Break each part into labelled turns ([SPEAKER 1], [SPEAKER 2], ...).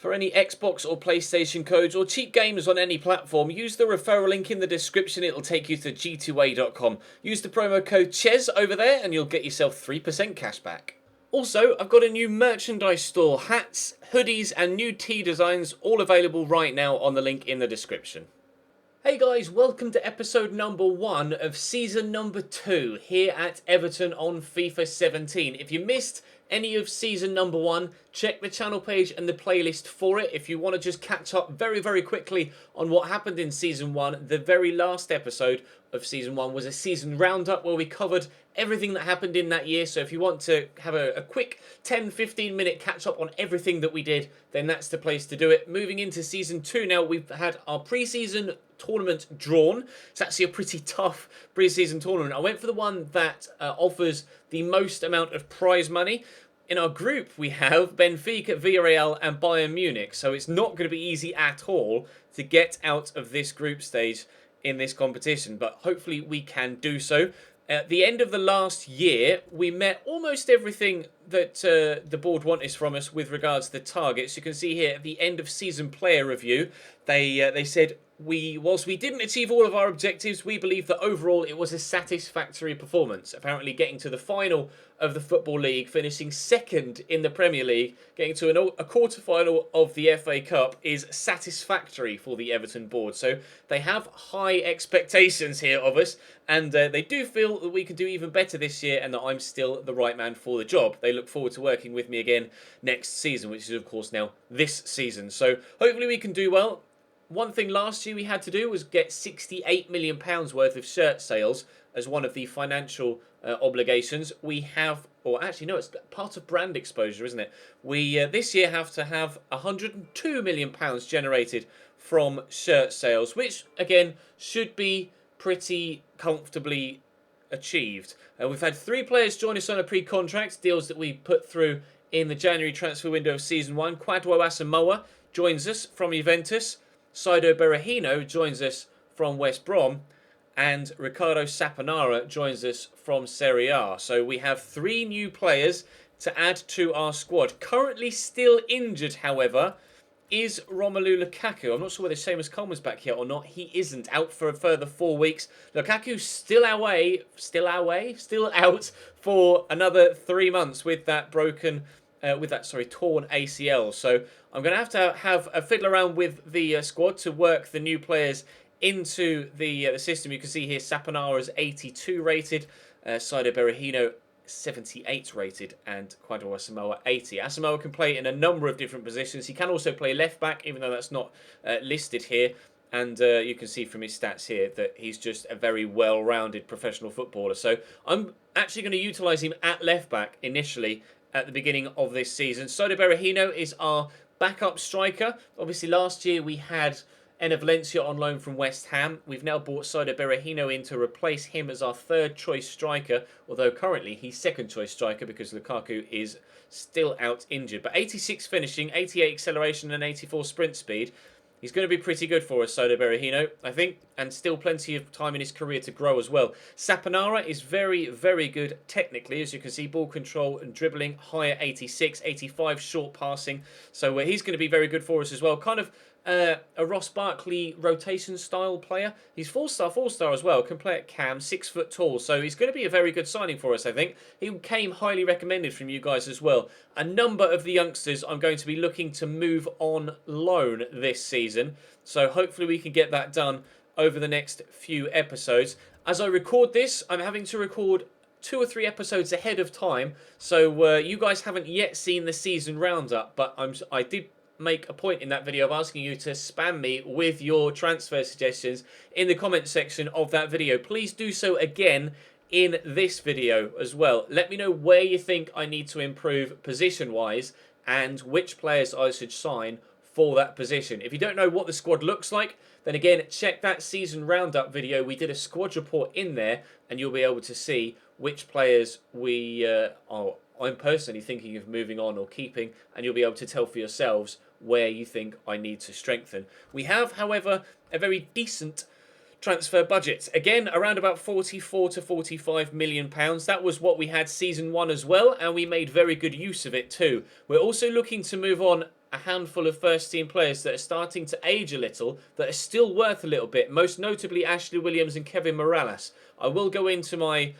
[SPEAKER 1] For any Xbox or PlayStation codes or cheap games on any platform, use the referral link in the description. It'll take you to g2a.com. Use the promo code CHES over there and you'll get yourself 3% cash back. Also, I've got a new merchandise store, hats, hoodies and new tee designs, all available right now on the link in the description. Hey guys, welcome to episode number 1 of season number 2 here at Everton on FIFA 17. If you missed any of season number 1, check the channel page and the playlist for it. If you want to just catch up very quickly on what happened in season 1, the very last episode of season 1 was a season roundup where we covered everything that happened in that year. So if you want to have a quick 10-15 minute catch up on everything that we did, then that's the place to do it. Moving into season 2 now, we've had our pre-season tournament drawn. It's actually a pretty tough pre-season tournament. I went for the one that offers the most amount of prize money. In our group, we have Benfica, Villarreal and Bayern Munich. So it's not going to be easy at all to get out of this group stage in this competition. But hopefully we can do so. At the end of the last year, we met almost everything that the board wanted from us with regards to the targets. You can see here at the end of season player review, they said, whilst we didn't achieve all of our objectives, we believe that overall it was a satisfactory performance. Apparently getting to the final of the Football League, finishing second in the Premier League, getting to a quarter-final of the FA Cup is satisfactory for the Everton board. So they have high expectations here of us, and they do feel that we can do even better this year and that I'm still the right man for the job. They look forward to working with me again next season, which is of course now this season. So hopefully we can do well. One thing last year we had to do was get £68 million worth of shirt sales as one of the financial obligations. We have, or actually no, it's part of brand exposure, isn't it? We this year have to have £102 million generated from shirt sales, which again should be pretty comfortably achieved. We've had 3 players join us on a pre-contract, deals that we put through in the January transfer window of season 1. Kwadwo Asamoah joins us from Juventus. Saido Berahino joins us from West Brom, and Ricardo Saponara joins us from Serie A. So we have 3 new players to add to our squad. Currently still injured, however, is Romelu Lukaku. I'm not sure whether Seamus Coleman's back yet or not. He isn't, out for a further 4 weeks. Lukaku's still out for another 3 months with that torn ACL. So I'm going to have a fiddle around with the squad to work the new players into the system. You can see here Saponara's 82 rated, Saido Berahino 78 rated, and Kwadwo Asamoah 80. Asamoah can play in a number of different positions. He can also play left back, even though that's not listed here. And you can see from his stats here that he's just a very well-rounded professional footballer. So I'm actually going to utilise him at left back initially at the beginning of this season. Saido Berahino is our backup striker. Obviously last year we had Enner Valencia on loan from West Ham. We've now brought Saido Berahino in to replace him as our 3rd choice striker, although currently he's 2nd choice striker because Lukaku is still out injured. But 86 finishing, 88 acceleration and 84 sprint speed. He's going to be pretty good for us, Saido Berahino, I think, and still plenty of time in his career to grow as well. Saponara is very good technically, as you can see, ball control and dribbling, higher 86, 85 short passing. So he's going to be very good for us as well. Kind of a Ross Barkley rotation style player. He's 4-star as well, can play at cam, 6 foot tall. So he's going to be a very good signing for us, I think. He came highly recommended from you guys as well. A number of the youngsters I'm going to be looking to move on loan this season. So hopefully we can get that done over the next few episodes. As I record this, I'm having to record 2 or 3 episodes ahead of time. So you guys haven't yet seen the season roundup, but I did make a point in that video of asking you to spam me with your transfer suggestions in the comment section of that video. Please do so again in this video as well. Let me know where you think I need to improve position-wise and which players I should sign for that position. If you don't know what the squad looks like, then again, check that season roundup video. We did a squad report in there, and you'll be able to see which players I'm personally thinking of moving on or keeping, and you'll be able to tell for yourselves where you think I need to strengthen. We have, however, a very decent transfer budget. Again, around about £44 to £45 million. That was what we had season 1 as well, and we made very good use of it too. We're also looking to move on a handful of first-team players that are starting to age a little, that are still worth a little bit, most notably Ashley Williams and Kevin Morales. I will go into my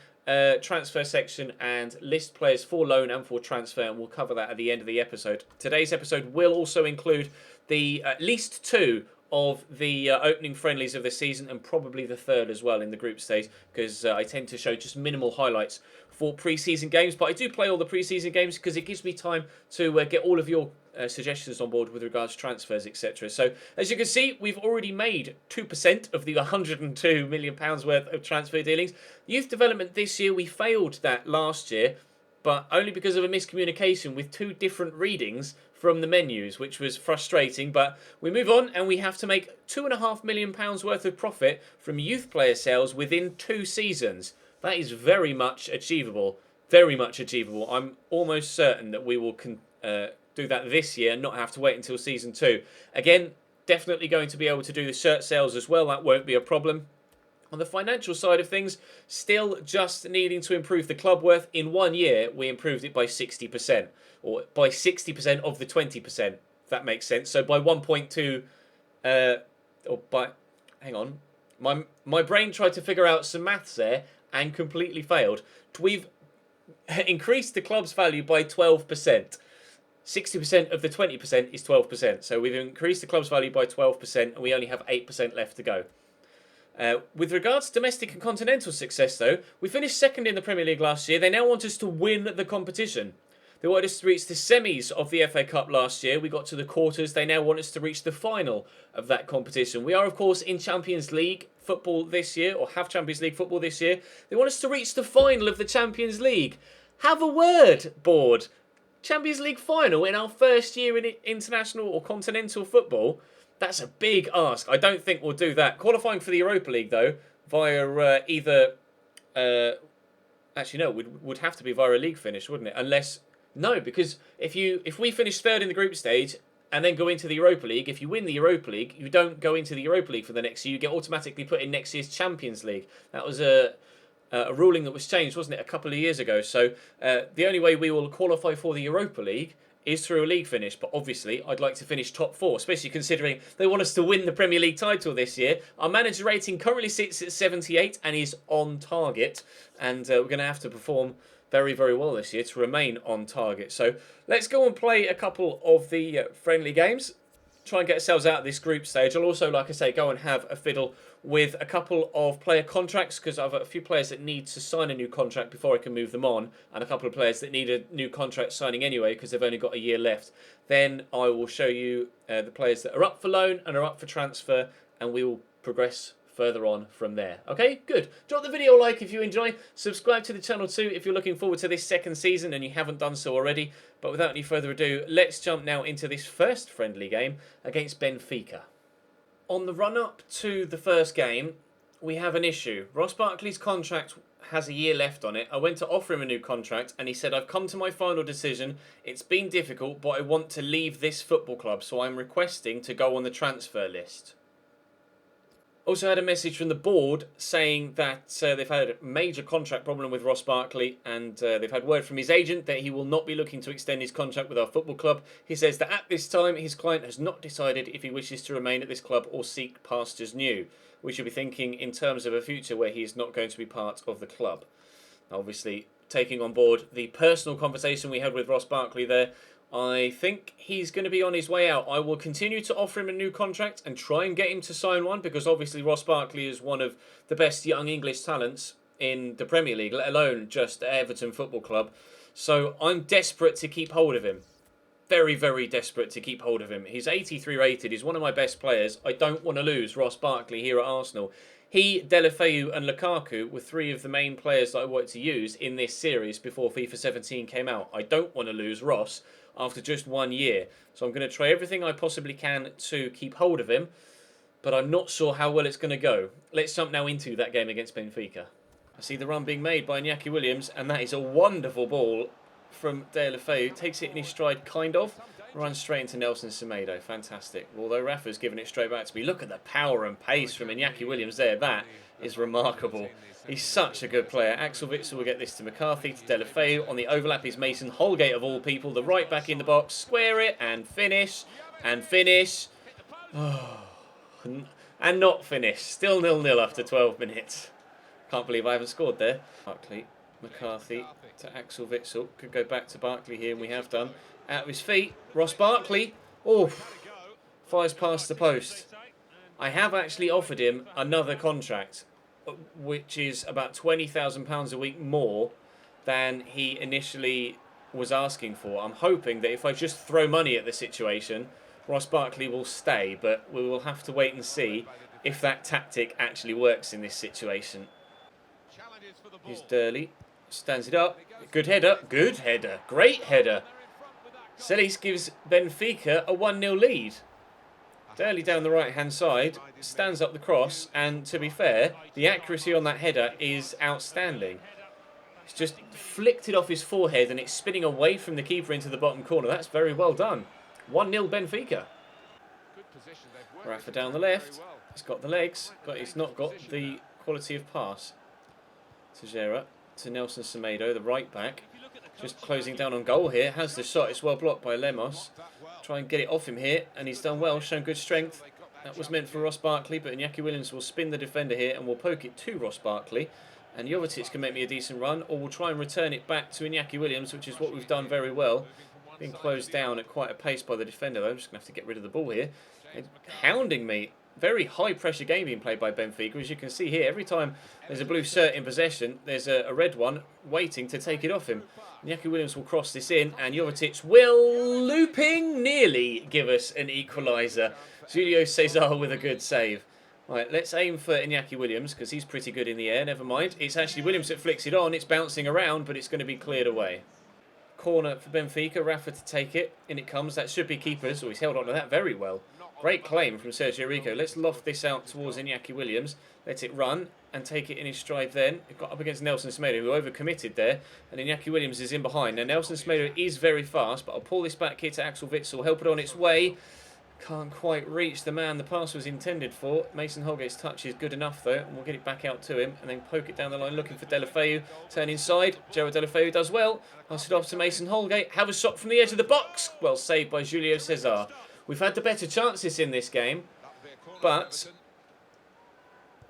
[SPEAKER 1] transfer section and list players for loan and for transfer, and we'll cover that at the end of the episode. Today's episode will also include the at least 2 of the opening friendlies of the season, and probably the third as well in the group stage, because I tend to show just minimal highlights for pre-season games, but I do play all the pre-season games because it gives me time to get all of your suggestions on board with regards to transfers, etc. So as you can see, we've already made 2% of the £102 million worth of transfer dealings. Youth development this year, we failed that last year, but only because of a miscommunication with 2 different readings from the menus, which was frustrating. But we move on, and we have to make £2.5 million worth of profit from youth player sales within 2 seasons. That is very much achievable. Very much achievable. I'm almost certain that we will do that this year and not have to wait until season 2. Again, definitely going to be able to do the shirt sales as well. That won't be a problem. On the financial side of things, still just needing to improve the club worth. In 1 year, we improved it by 60%, or by 60% of the 20%, if that makes sense. So by 1.2, or by, hang on, my brain tried to figure out some maths there and completely failed. We've increased the club's value by 12%. 60% of the 20% is 12%. So we've increased the club's value by 12%, and we only have 8% left to go. With regards to domestic and continental success, though, we finished second in the Premier League last year. They now want us to win the competition. They wanted us to reach the semis of the FA Cup last year. We got to the quarters. They now want us to reach the final of that competition. We are, of course, in Champions League football this year, or have Champions League football this year. They want us to reach the final of the Champions League. Have a word, board. Champions League final in our first year in international or continental football. That's a big ask. I don't think we'll do that. Qualifying for the Europa League, though, via either... actually, no, would have to be via a league finish, wouldn't it? Unless... No, because if we finish third in the group stage and then go into the Europa League, if you win the Europa League, you don't go into the Europa League for the next year. You get automatically put in next year's Champions League. That was a ruling that was changed, wasn't it, a couple of years ago. So the only way we will qualify for the Europa League is through a league finish. But obviously, I'd like to finish top 4, especially considering they want us to win the Premier League title this year. Our manager rating currently sits at 78 and is on target. And we're going to have to perform very, very well this year to remain on target. So let's go and play a couple of the friendly games. Try and get ourselves out of this group stage. I'll also, like I say, go and have a fiddle with a couple of player contracts, because I've got a few players that need to sign a new contract before I can move them on, and a couple of players that need a new contract signing anyway because they've only got a year left. Then I will show you the players that are up for loan and are up for transfer, and we will progress further on from there. Okay, good. Drop the video a like if you enjoy. Subscribe to the channel too if you're looking forward to this second season and you haven't done so already. But without any further ado, let's jump now into this first friendly game against Benfica. On the run-up to the first game, we have an issue. Ross Barkley's contract has a year left on it. I went to offer him a new contract and he said, I've come to my final decision. It's been difficult, but I want to leave this football club, so I'm requesting to go on the transfer list. Also had a message from the board saying that they've had a major contract problem with Ross Barkley, and they've had word from his agent that he will not be looking to extend his contract with our football club. He says that at this time his client has not decided if he wishes to remain at this club or seek pastures new. We should be thinking in terms of a future where he is not going to be part of the club. Obviously, taking on board the personal conversation we had with Ross Barkley there, I think he's going to be on his way out. I will continue to offer him a new contract and try and get him to sign one, because obviously Ross Barkley is one of the best young English talents in the Premier League, let alone just Everton Football Club. So I'm desperate to keep hold of him. Very, very desperate to keep hold of him. He's 83 rated. He's one of my best players. I don't want to lose Ross Barkley here at Arsenal. He, Deulofeu and Lukaku were 3 of the main players that I wanted to use in this series before FIFA 17 came out. I don't want to lose Ross after just 1 year. So I'm going to try everything I possibly can to keep hold of him, but I'm not sure how well it's going to go. Let's jump now into that game against Benfica. I see the run being made by Iñaki Williams, and that is a wonderful ball from Deulofeu. Takes it in his stride, kind of. Run straight into Nelson Semedo. Fantastic. Although Rafa's given it straight back to me. Look at the power and pace from Iñaki Williams there. That is remarkable. He's such a good player. Axel Witsel will get this to McCarthy, to Deulofeu. On the overlap is Mason Holgate of all people. The right back in the box. Square it and finish. And finish. Oh. And not finish. Still 0-0 after 12 minutes. Can't believe I haven't scored there. Barkley, McCarthy to Axel Witsel. Could go back to Barkley here, and we have done. Out of his feet. Ross Barkley. Oh, fires past the post. I have actually offered him another contract, which is about £20,000 a week more than he initially was asking for. I'm hoping that if I just throw money at the situation, Ross Barkley will stay, but we will have to wait and see if that tactic actually works in this situation. Here's Durley, stands it up, good header, great header. Celis gives Benfica a 1-0 lead. Durley down the right hand side, stands up the cross, and to be fair, the accuracy on that header is outstanding. He's just flicked it off his forehead and it's spinning away from the keeper into the bottom corner. That's very well done. 1-0 Benfica. Rafa down the left. He's got the legs, but he's not got the quality of pass. To Gera, to Nelson Semedo, the right back. Just closing down on goal here. Has the shot. It's well blocked by Lemos. Try and get it off him here, and he's done well, shown good strength. That was meant for Ross Barkley, but Iñaki Williams will spin the defender here and will poke it to Ross Barkley. And Jovetic can make me a decent run, or we'll try and return it back to Iñaki Williams, which is what we've done very well. Being closed down at quite a pace by the defender, though. I'm just going to have to get rid of the ball here. It's hounding me. Very high pressure game being played by Benfica. As you can see here, every time there's a blue shirt in possession, there's a red one waiting to take it off him. Iñaki Williams will cross this in, and Jovetic will, looping, nearly give us an equaliser. Julio Cesar with a good save. Right, let's aim for Iñaki Williams, because he's pretty good in the air. Never mind. It's actually Williams that flicks it on. It's bouncing around, but it's going to be cleared away. Corner for Benfica. Rafa to take it. In it comes. That should be keepers. Oh, he's held on to that very well. Great claim from Sergio Rico. Let's loft this out towards Iñaki Williams. Let it run and take it in his stride then. It got up against Nelson Semedo, who overcommitted there. And Iñaki Williams is in behind. Now, Nelson Semedo is very fast, but I'll pull this back here to Axel Witsel. Help it on its way. Can't quite reach the man the pass was intended for. Mason Holgate's touch is good enough, though. And we'll get it back out to him and then poke it down the line, looking for Deulofeu. Turn inside. João Deulofeu does well. Pass it off to Mason Holgate. Have a shot from the edge of the box. Well saved by Julio Cesar. We've had the better chances in this game, but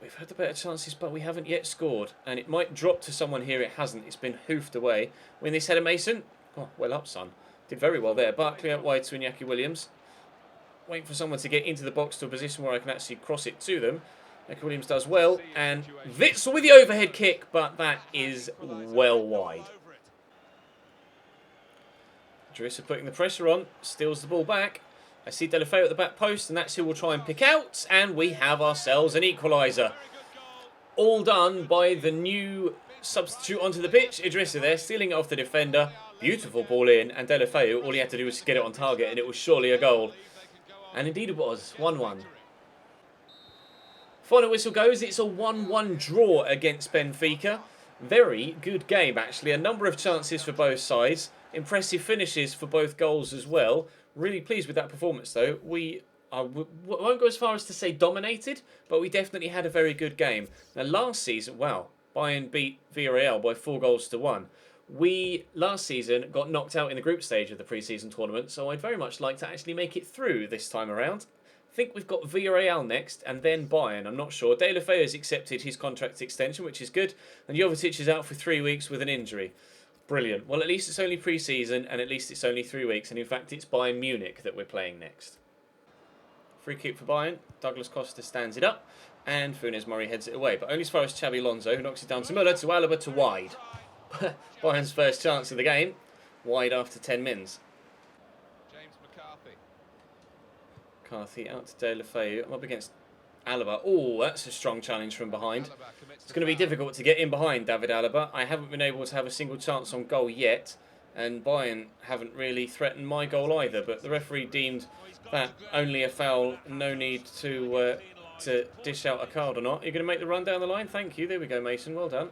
[SPEAKER 1] we haven't yet scored. And it might drop to someone here. It hasn't. It's been hoofed away. Win this header, Mason. Oh, well up, son. Did very well there. Barkley out wide to Iñaki Williams. Wait for someone to get into the box to a position where I can actually cross it to them. Iñaki Williams does well. And Witsel with the overhead kick, but that is well wide. Drissa putting the pressure on. Steals the ball back. I see Deulofeu at the back post, and that's who we'll try and pick out. And we have ourselves an equaliser. All done by the new substitute onto the pitch. Idrissa there, stealing it off the defender. Beautiful ball in. And Deulofeu, all he had to do was get it on target, and it was surely a goal. And indeed it was. 1-1. Final whistle goes. It's a 1-1 draw against Benfica. Very good game, actually. A number of chances for both sides. Impressive finishes for both goals as well. Really pleased with that performance, though. We won't go as far as to say dominated, but we definitely had a very good game. Now, last season, wow, Bayern beat Villarreal by 4-1. We, last season, got knocked out in the group stage of the pre-season tournament, so I'd very much like to actually make it through this time around. I think we've got Villarreal next, and then Bayern. I'm not sure. Deulofeu has accepted his contract extension, which is good, and Jovetic is out for 3 weeks with an injury. Brilliant. Well, at least it's only pre-season, and at least it's only 3 weeks, and in fact, it's Bayern Munich that we're playing next. Free kick for Bayern. Douglas Costa stands it up, and Funes Mori heads it away, but only as far as Xabi Alonso, who knocks it down to Müller, to Alaba, to wide. Bayern's first chance of the game, wide after 10 mins. McCarthy out to Deulofeu. I'm up against Alaba. Oh, that's a strong challenge from behind. It's going to be difficult to get in behind David Alaba. I haven't been able to have a single chance on goal yet, and Bayern haven't really threatened my goal either, but the referee deemed that only a foul. No need to dish out a card or not. You're going to make the run down the line? Thank you. There we go, Mason. Well done.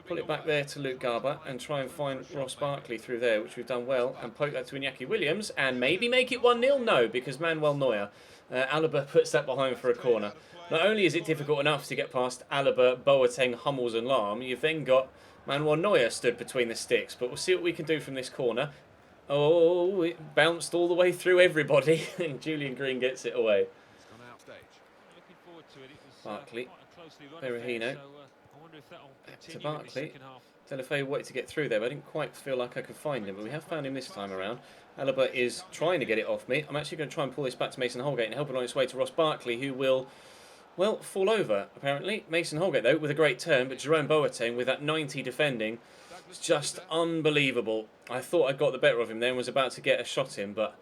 [SPEAKER 1] Pull it back there to Luke Garber and try and find Ross Barkley through there, which we've done well, and poke that to Iñaki Williams and maybe make it 1-0. No, because Manuel Neuer, Alaba puts that behind for a corner. Not only is it difficult enough to get past Alaba, Boateng, Hummels and Lahm, you've then got Manuel Neuer stood between the sticks. But we'll see what we can do from this corner. Oh, it bounced all the way through everybody and Julian Green gets it away. Barkley, Berahino, to Barkley. Deulofeu wanted to get through there, but I didn't quite feel like I could find him. But we have found him this time around. Alaba is trying to get it off me. I'm actually going to try and pull this back to Mason Holgate and help it on its way to Ross Barkley, who will, well, fall over, apparently. Mason Holgate, though, with a great turn, but Jerome Boateng with that 90 defending, it's just unbelievable. I thought I got the better of him there and was about to get a shot in, but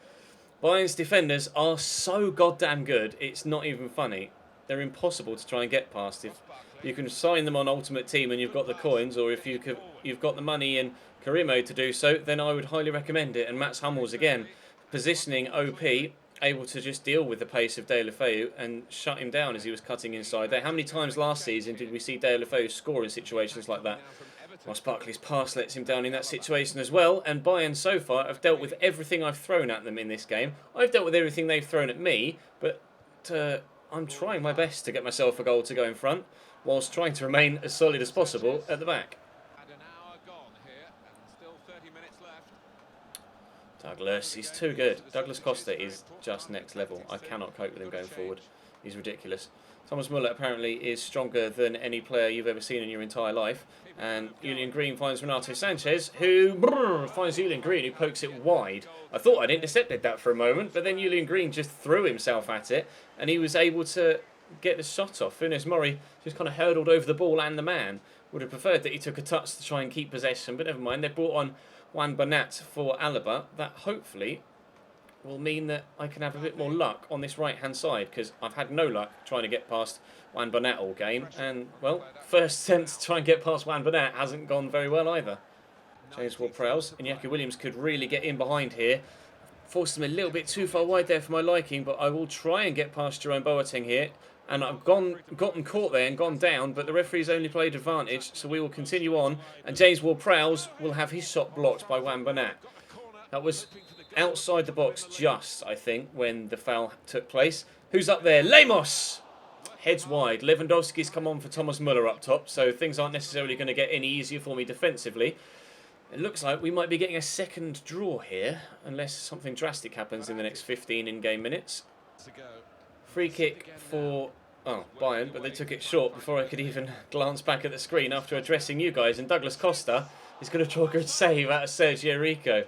[SPEAKER 1] Bayern's defenders are so goddamn good, it's not even funny. They're impossible to try and get past. If you can sign them on Ultimate Team and you've got the coins, or if you've got the money in career mode to do so, then I would highly recommend it. And Mats Hummels, again, positioning OP, able to just deal with the pace of Deulofeu and shut him down as he was cutting inside there. How many times last season did we see Deulofeu score in situations like that? Ross Barkley's pass lets him down in that situation as well, and Bayern so far have dealt with everything I've thrown at them in this game. I've dealt with everything they've thrown at me, but I'm trying my best to get myself a goal to go in front, whilst trying to remain as solid as possible at the back. Douglas, he's too good. Douglas Costa is just next level. I cannot cope with him going forward. He's ridiculous. Thomas Muller apparently is stronger than any player you've ever seen in your entire life. And Julian Green finds Renato Sanchez, who finds Julian Green, who pokes it wide. I thought I'd intercepted that for a moment, but then Julian Green just threw himself at it, and he was able to get the shot off. Funes Mori just kind of hurdled over the ball and the man. Would have preferred that he took a touch to try and keep possession, but never mind. They brought on Juan Bernat for Alaba. That hopefully will mean that I can have a bit more luck on this right-hand side, because I've had no luck trying to get past Juan Bernat all game. And, well, first attempt to try and get past Juan Bernat hasn't gone very well either. James Ward-Prowse. Iñaki Williams could really get in behind here. Forced him a little bit too far wide there for my liking, but I will try and get past Jerome Boateng here. And I've gotten caught there and gone down, but the referee's only played advantage, so we will continue on. And James Ward-Prowse will have his shot blocked by Juan Bernat. That was outside the box just, I think, when the foul took place. Who's up there? Lemos! Heads wide. Lewandowski's come on for Thomas Muller up top, so things aren't necessarily going to get any easier for me defensively. It looks like we might be getting a second draw here, unless something drastic happens in the next 15 in-game minutes. Free kick for Bayern, but they took it short before I could even glance back at the screen after addressing you guys. And Douglas Costa is going to draw a good save out of Sergio Rico.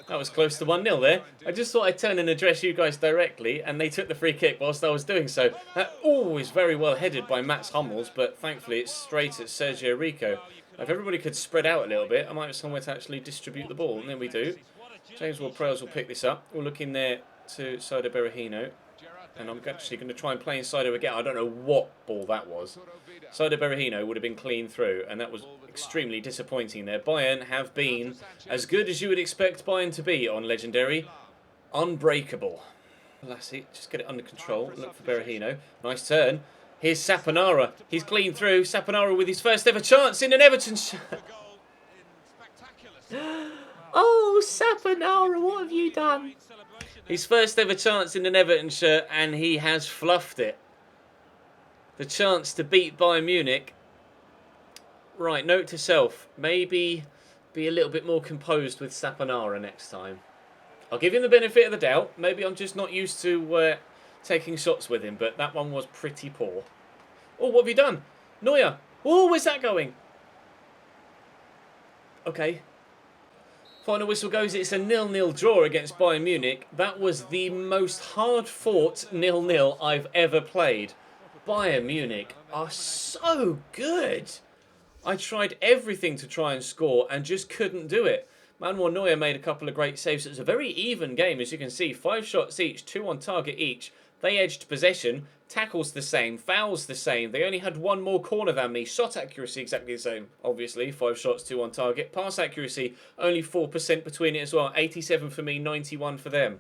[SPEAKER 1] That was close to 1-0 there. I just thought I'd turn and address you guys directly, and they took the free kick whilst I was doing so. That is very well headed by Mats Hummels, but thankfully it's straight at Sergio Rico. If everybody could spread out a little bit, I might have somewhere to actually distribute the ball, and then we do. James Ward-Prowse will pick this up. We'll look in there to Saido Berahino. And I'm actually going to try and play in Saido again. I don't know what ball that was. Saido Berahino would have been clean through, and that was extremely disappointing there. Bayern have been as good as you would expect Bayern to be on Legendary. Unbreakable. Lassie, just get it under control. Look for Berahino. Nice turn. Here's Saponara. He's clean through. Saponara with his first ever chance in an Everton shot. Oh, Saponara, what have you done? His first ever chance in an Everton shirt, and he has fluffed it. The chance to beat Bayern Munich. Right, note to self. Maybe be a little bit more composed with Saponara next time. I'll give him the benefit of the doubt. Maybe I'm just not used to taking shots with him, but that one was pretty poor. Oh, what have you done? Neuer. Oh, where's that going? Okay. Final whistle goes. It's a 0-0 draw against Bayern Munich. That was the most hard-fought 0-0 I've ever played. Bayern Munich are so good. I tried everything to try and score and just couldn't do it. Manuel Neuer made a couple of great saves. It was a very even game, as you can see. 5 shots each, 2 on target each. They edged possession. Tackles the same. Fouls the same. They only had 1 more corner than me. Shot accuracy exactly the same. Obviously, 5 shots, 2 on target. Pass accuracy, only 4% between it as well. 87 for me, 91 for them.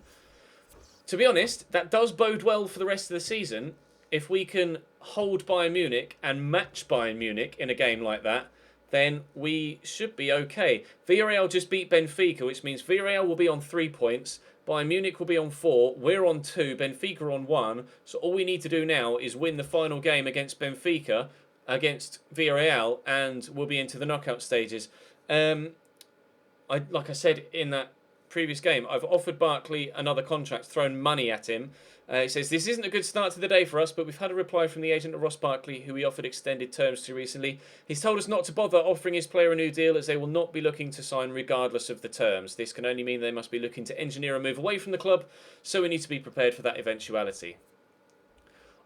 [SPEAKER 1] To be honest, that does bode well for the rest of the season. If we can hold Bayern Munich and match Bayern Munich in a game like that, then we should be okay. Villarreal just beat Benfica, which means Villarreal will be on 3 points. Bayern Munich will be on 4. We're on 2. Benfica on 1. So all we need to do now is win the final game against Benfica, against Villarreal, and we'll be into the knockout stages. Like I said in that previous game, I've offered Barkley another contract, thrown money at him. It says, this isn't a good start to the day for us, but we've had a reply from the agent of Ross Barkley, who we offered extended terms to recently. He's told us not to bother offering his player a new deal, as they will not be looking to sign regardless of the terms. This can only mean they must be looking to engineer a move away from the club, so we need to be prepared for that eventuality.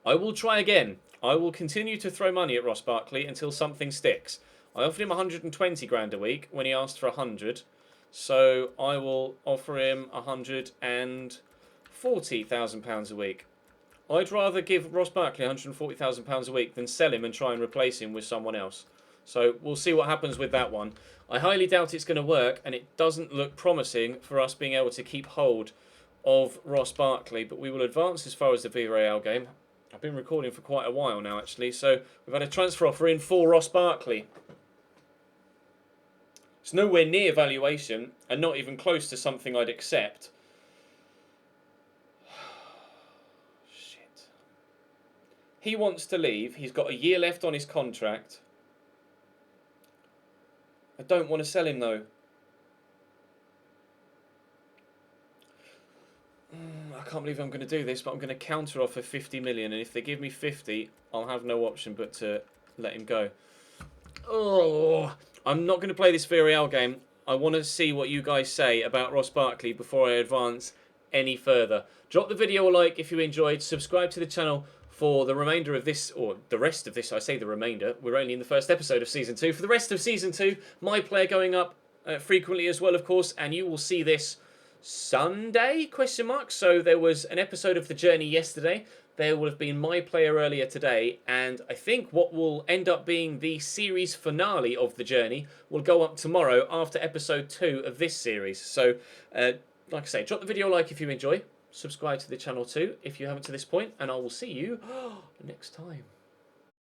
[SPEAKER 1] I will try again. I will continue to throw money at Ross Barkley until something sticks. I offered him 120 grand a week when he asked for 100. So I will offer him £140,000 a week. I'd rather give Ross Barkley £140,000 a week than sell him and try and replace him with someone else. So we'll see what happens with that one. I highly doubt it's going to work, and it doesn't look promising for us being able to keep hold of Ross Barkley. But we will advance as far as the Villarreal game. I've been recording for quite a while now, actually. So we've had a transfer offer in for Ross Barkley. It's nowhere near valuation, and not even close to something I'd accept. Shit. He wants to leave. He's got a year left on his contract. I don't want to sell him, though. I can't believe I'm going to do this, but I'm going to counter offer 50 million, and if they give me 50, I'll have no option but to let him go. Oh, I'm not going to play this Villarreal game. I want to see what you guys say about Ross Barkley before I advance any further. Drop the video a like if you enjoyed. Subscribe to the channel for the remainder of this, or the rest of this. I say the remainder. We're only in the first episode of Season 2. For the rest of Season 2, my player going up frequently as well, of course, and you will see this Sunday, ? So there was an episode of The Journey yesterday. There will have been my player earlier today, and I think what will end up being the series finale of The Journey will go up tomorrow after episode 2 of this series. So, like I say, drop the video a like if you enjoy. Subscribe to the channel too if you haven't to this point, and I will see you next time.